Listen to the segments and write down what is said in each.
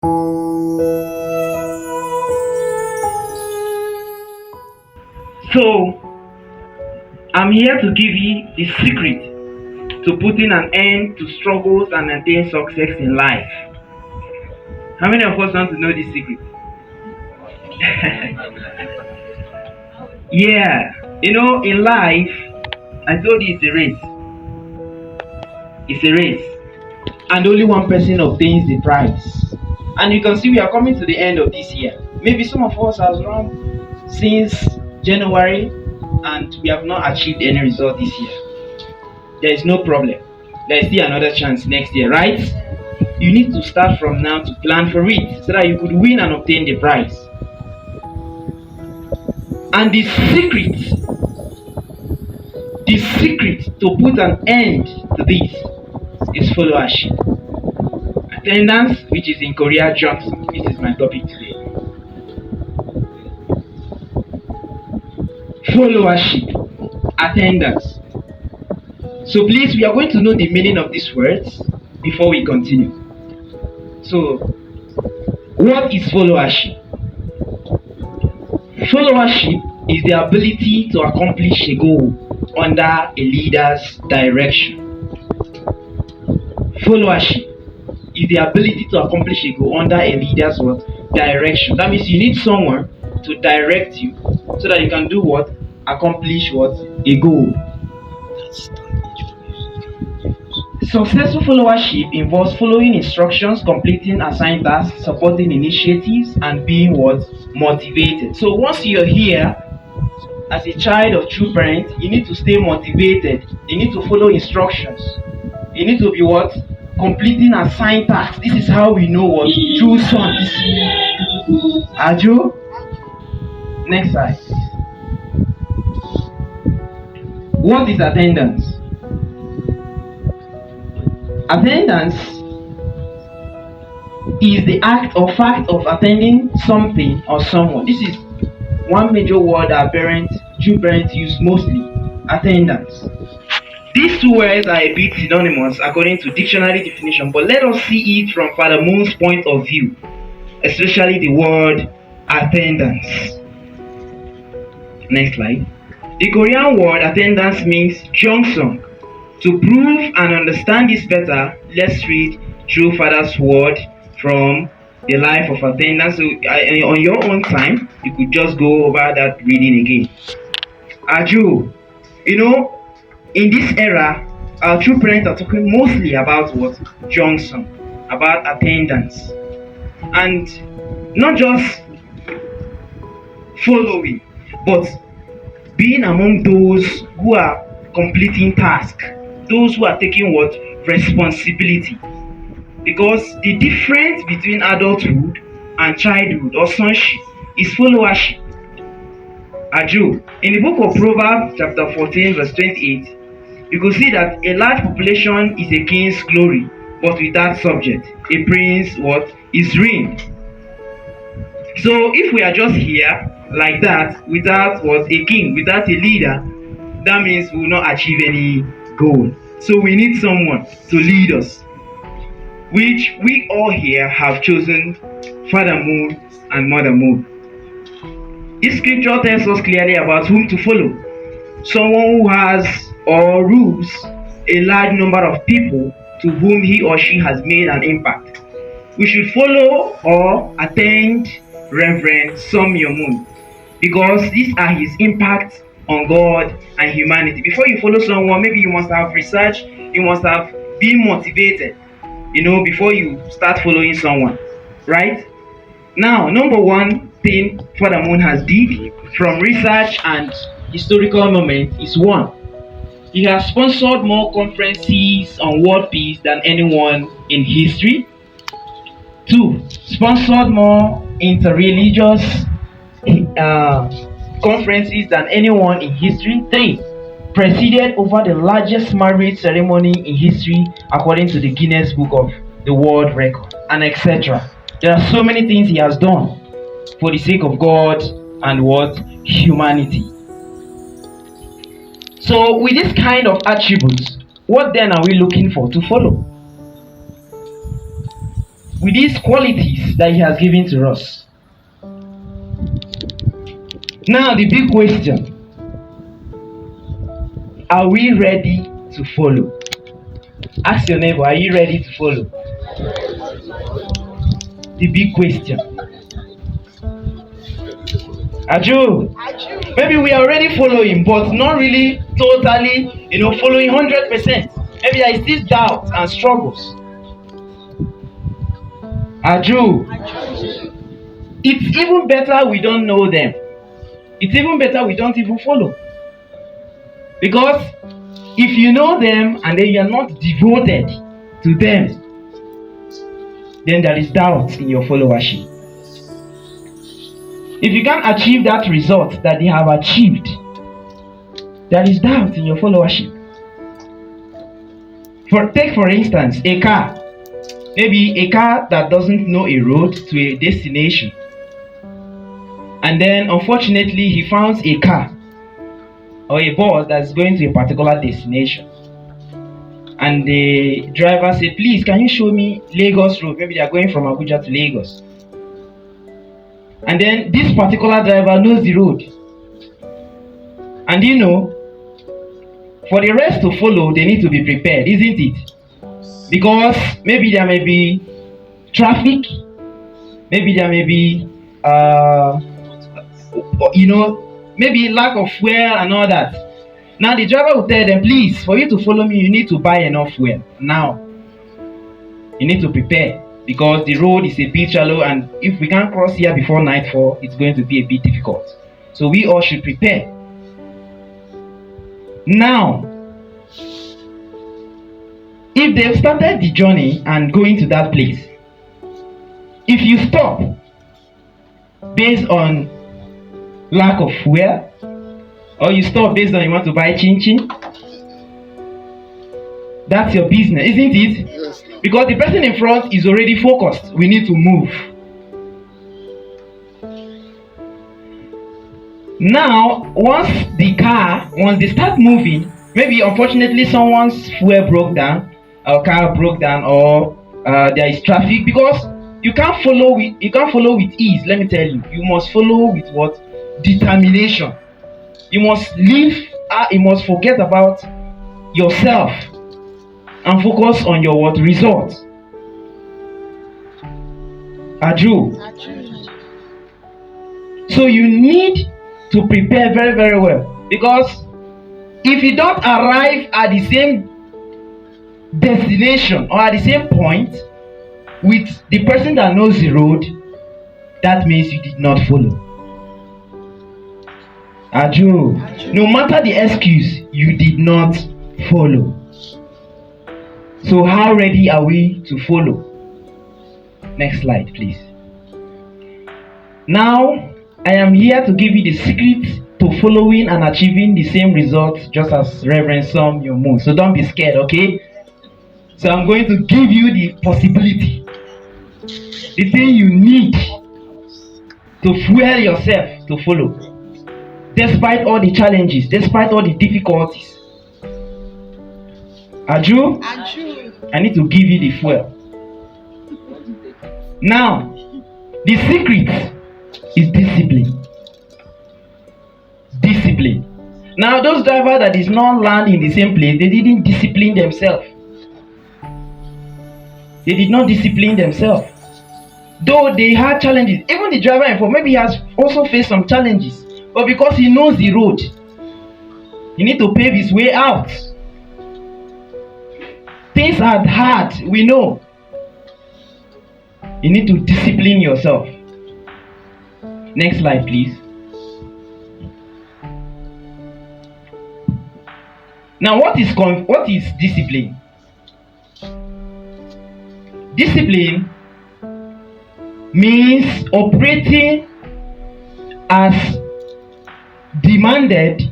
So, I'm here to give you the secret to putting an end to struggles and attain success in life. How many of us want to know this secret? Yeah, in life, I told you it's a race. It's a race. And only one person obtains the prize. And you can see we are coming to the end of this year. Maybe some of us has run since January and we have not achieved any result this year. There is no problem. There is still another chance next year, right? You need to start from now to plan for it so that you could win and obtain the prize. And the secret to put an end to this is followership. Attendance, which is in Korea, JeongSeong. This is my topic today. Followership, attendance. So please, we are going to know the meaning of these words before we continue. So, what is followership? Followership is the ability to accomplish a goal under a leader's direction. Followership is the ability to accomplish a goal under a leader's direction. That means you need someone to direct you so that you can do what? Accomplish what? A goal. Successful followership involves following instructions, completing assigned tasks, supporting initiatives, and being what? Motivated. So once you're here as a child of true parents, you need to stay motivated. You need to follow instructions. You need to be what? Completing assigned tasks. This is how we know what true sons. Ajo. Next slide. What is attendance? Attendance is the act or fact of attending something or someone. This is one major word our true parents use mostly. Attendance. These two words are a bit synonymous according to dictionary definition, but let us see it from Father Moon's point of view, especially the word attendance. Next slide. The Korean word attendance means JeongSeong. To prove and understand this better, let's read through Father's word from the life of attendance. So on your own time, you could just go over that reading again. Ajo, in this era, our true parents are talking mostly about what? JeongSeong, about attendance. And not just following, but being among those who are completing tasks, those who are taking what? Responsibility. Because the difference between adulthood and childhood or sonship is followership. Ajo, in the book of Proverbs chapter 14 verse 28, you could see that a large population is a king's glory, but without subject, a prince is ruined. So if we are just here like that, without a king, without a leader, that means we will not achieve any goal. So we need someone to lead us, which we all here have chosen Father Moon and Mother Moon. This scripture tells us clearly about whom to follow. Someone who has or rules a large number of people to whom he or she has made an impact. We should follow or attend Reverend Samuel Moon because these are his impacts on God and humanity. Before you follow someone, maybe you must have researched, you must have been motivated, before you start following someone, right? Now, number one thing Father Moon has did from research and historical moment is one, he has sponsored more conferences on world peace than anyone in history. Two, sponsored more interreligious conferences than anyone in history. Three, presided over the largest marriage ceremony in history according to the Guinness Book of the World Record, and etc. There are so many things he has done for the sake of God and humanity. So with this kind of attributes, what then are we looking for to follow? with these qualities that He has given to us. Now, the big question: are we ready to follow? Ask your neighbor, are you ready to follow? The big question. Aju, maybe we are already following, but not really totally, following 100%. Maybe there is still doubt and struggles. Aju, it's even better we don't know them. It's even better we don't even follow. Because if you know them and then you are not devoted to them, then there is doubt in your followership. If you can't achieve that result that they have achieved, there is doubt in your followership. Take for instance a car. Maybe a car that doesn't know a road to a destination, and then unfortunately he finds a car or a bus that's going to a particular destination, and the driver said, please, can you show me Lagos road? Maybe they are going from Abuja to Lagos, and then this particular driver knows the road, and for the rest to follow, they need to be prepared, isn't it? Because maybe there may be traffic, maybe there may be maybe lack of fuel and all that. Now the driver will tell them, please, for you to follow me, you need to buy enough fuel. Now you need to prepare, because the road is a bit shallow, and if we can't cross here before nightfall, it's going to be a bit difficult. So we all should prepare. Now, if they've started the journey and going to that place, if you stop based on lack of fuel, or you stop based on you want to buy chin-chin, that's your business, isn't it? Yes, no. Because the person in front is already focused. We need to move. Now, once they start moving, maybe unfortunately someone's fuel broke down, or car broke down, or there is traffic, because you can't follow with ease. Let me tell you, you must follow with what? Determination. You must you must forget about yourself and focus on your what? Result. Aju. So you need to prepare very, very well, because if you don't arrive at the same destination or at the same point with the person that knows the road, that means you did not follow. Aju. No matter the excuse, you did not follow. So how ready are we to follow? Next slide, please. Now, I am here to give you the secret to following and achieving the same results, just as Reverend Som Yomu. So don't be scared, okay? So I'm going to give you the possibility, the thing you need to fuel yourself to follow, despite all the challenges, despite all the difficulties. Aju? I need to give you the fuel. Now, the secret is discipline. Discipline. Now, those drivers that did not land in the same place, they didn't discipline themselves. They did not discipline themselves. Though they had challenges, even the driver in front, maybe he has also faced some challenges, but because he knows the road, he needs to pave his way out. Things are hard, we know. You need to discipline yourself. Next slide, please. Now, what is discipline? Discipline means operating as demanded,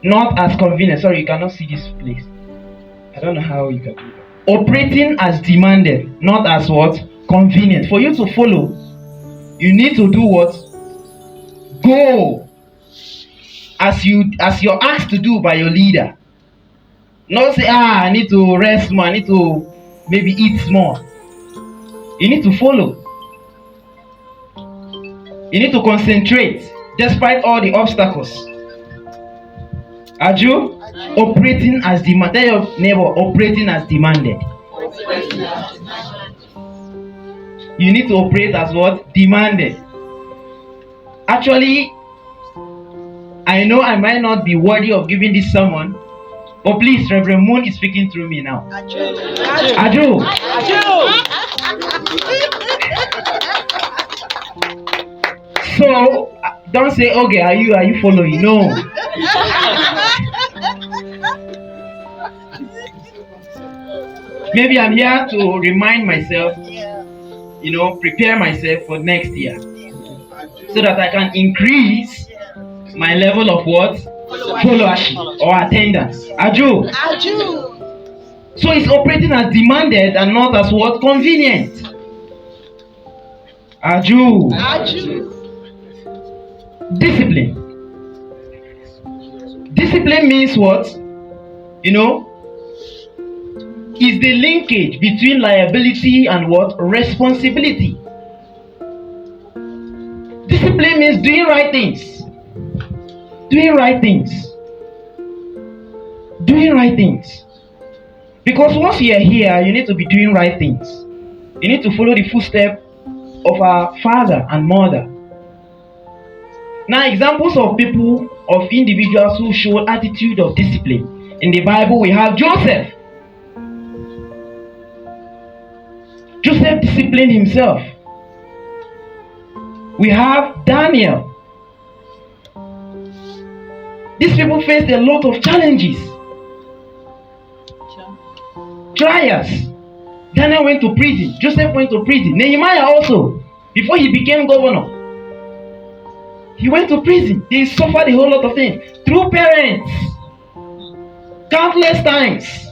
not as convenient. Sorry, you cannot see this place. I don't know how you can do that. Operating as demanded, not as what? Convenient. For you to follow, you need to do what? Go as you're asked to do by your leader. Not say, I need to rest more, I need to maybe eat more. You need to follow. You need to concentrate despite all the obstacles. Are you operating as demanded? Tell your neighbor, operating as demanded. You need to operate as what? Demanded. Actually, I know I might not be worthy of giving this sermon, but please, Reverend Moon is speaking through me now. Aju. So don't say, okay, are you following? No. Maybe I'm here to remind myself, prepare myself for next year, so that I can increase my level of what? Followership or attendance. Aju. So it's operating as demanded and not as what? Convenient. Aju. Discipline. Discipline means what? Is the linkage between liability and what? Responsibility. Discipline means doing right things. Doing right things. Doing right things. Because once you are here, you need to be doing right things. You need to follow the footsteps of our father and mother. Now, examples of people, of individuals who show attitude of discipline. In the Bible, we have Joseph. Joseph disciplined himself. We have Daniel. These people faced a lot of challenges, trials. Daniel went to prison. Joseph went to prison. Nehemiah also, before he became governor, he went to prison. They suffered a whole lot of things. Through parents, countless times.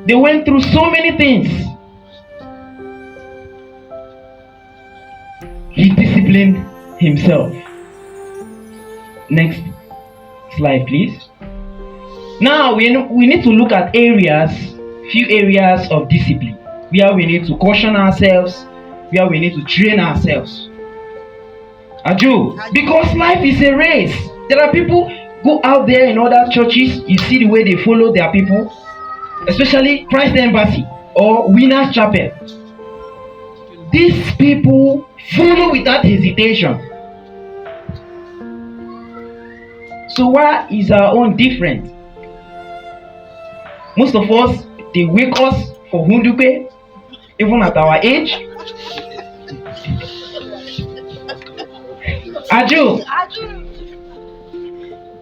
They went through so many things. He disciplined himself. Next slide, please. Now we need to look at few areas of discipline, where we need to caution ourselves, where we need to train ourselves. Aju, because life is a race. There are people go out there in other churches, you see the way they follow their people, especially Christ Embassy or Winners Chapel. These people follow without hesitation. So why is our own different? Most of us, they wake us for Hundupe, even at our age. Aju.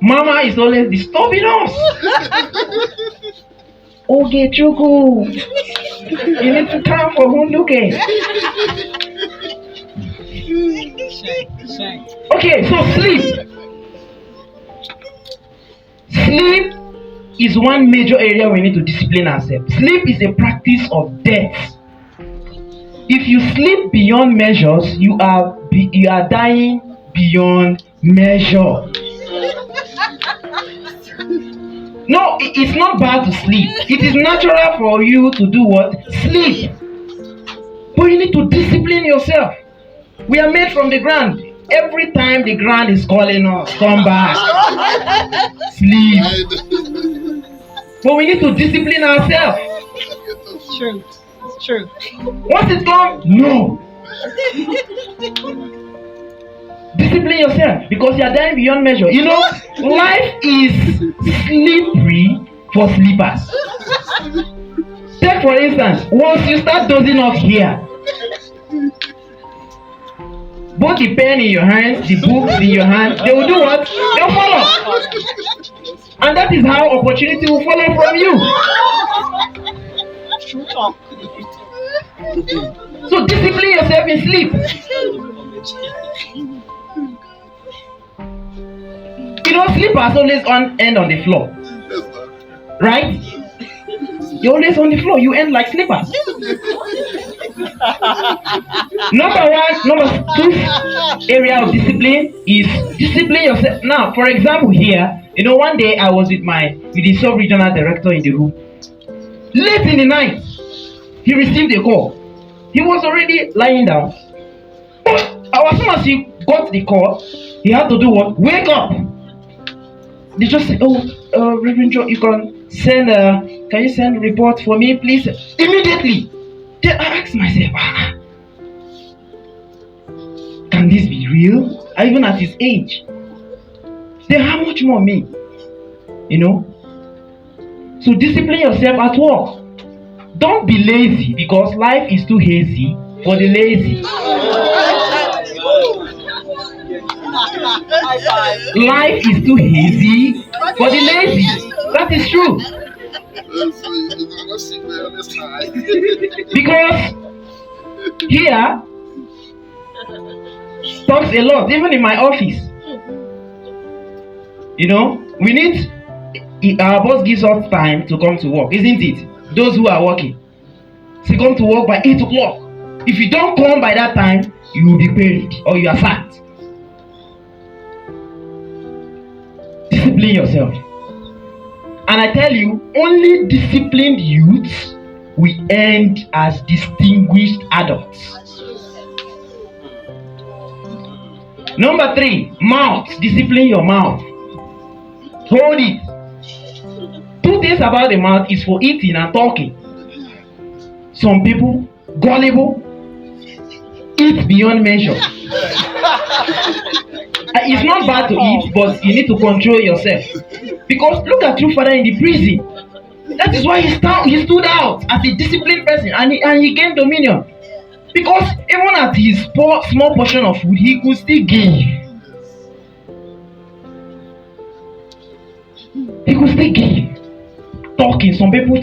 Mama is always disturbing us. Ogechukwu, you need to come for Hunduke. Okay, so sleep. Sleep is one major area we need to discipline ourselves. Sleep is a practice of death. If you sleep beyond measures, you are dying beyond measure. No, it's not bad to sleep. It is natural for you to do what? Sleep. But you need to discipline yourself. We are made from the ground. Every time the ground is calling us, come back. Sleep. But we need to discipline ourselves. True. It's true. Once it comes, no. Discipline yourself because you are dying beyond measure. Life is slippery for sleepers. Take for instance, once you start dozing off here, both the pen in your hands, the books in your hands, they will do what? They'll follow. And that is how opportunity will follow from you. True talk. So discipline yourself in sleep. Sleepers always end on the floor. Right? You're always on the floor. You end like sleepers. Number two area of discipline is discipline yourself. Now, for example, here, one day I was with the sub-regional director in the room. Late in the night, he received a call. He was already lying down. But as soon as he got the call, he had to do what? Wake up. They just said, "Oh, Reverend Joe, you can you send a report for me, please?" Immediately. Then I asked myself, can this be real? Even at his age. Then how much more me? You know? So discipline yourself at work. Don't be lazy, because life is too hazy for the lazy. Life is too hazy for the lazy. That is true. Because here talks a lot, even in my office. You know, we need, our boss gives us time to come to work, isn't it? Those who are working, so come to work by 8 o'clock. If you don't come by that time, you will be paid or you are sacked. Discipline yourself. And I tell you, only disciplined youths will end as distinguished adults. Number 3, mouth. Discipline your mouth. Hold it. 2 things about the mouth is for eating and talking. Some people, gullible, eat beyond measure. It's not bad to eat, but you need to control yourself. Because look at your father in the prison. That is why he stood out as a disciplined person, and he gained dominion. Because even at his small portion of food, he could still give. He could still give. Talking, some people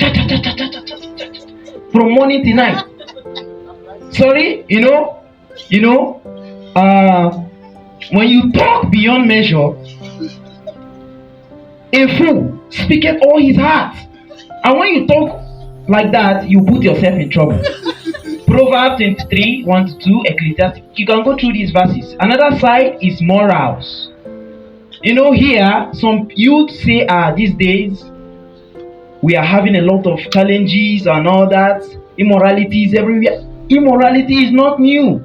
from morning to night. Sorry, when you talk beyond measure, a fool speaketh all his heart. And when you talk like that, you put yourself in trouble. Proverbs 23, 1-2, Ecclesiastes. You can go through these verses. Another side is morals. Here, some youth say, these days, we are having a lot of challenges and all that. Immorality is everywhere. Immorality is not new.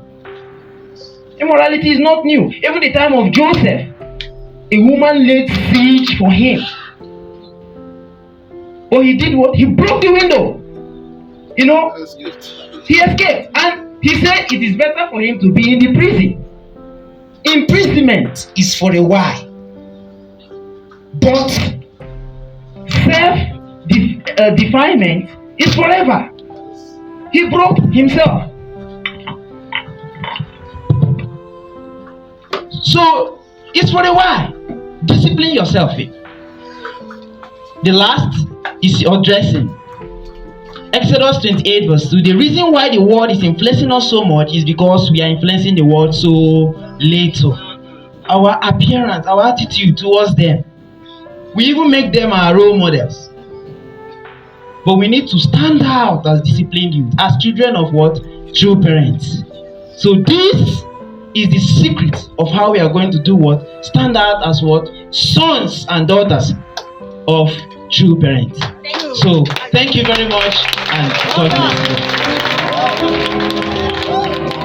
Immorality is not new. Even the time of Joseph, a woman laid siege for him. But he did what? He broke the window. He escaped. And he said it is better for him to be in the prison. Imprisonment is for a while. But self-defilement is forever. He broke himself. So it's for a while. Discipline yourself. The last is your dressing. Exodus 28 verse 2. The reason why the world is influencing us so much is because we are influencing the world so little. Our appearance, our attitude towards them, we even make them our role models. But we need to stand out as disciplined youth, as children of what? True parents. So this is the secret of how we are going to do what? Stand out as what? Sons and daughters of true parents. So thank you very much, and God bless you.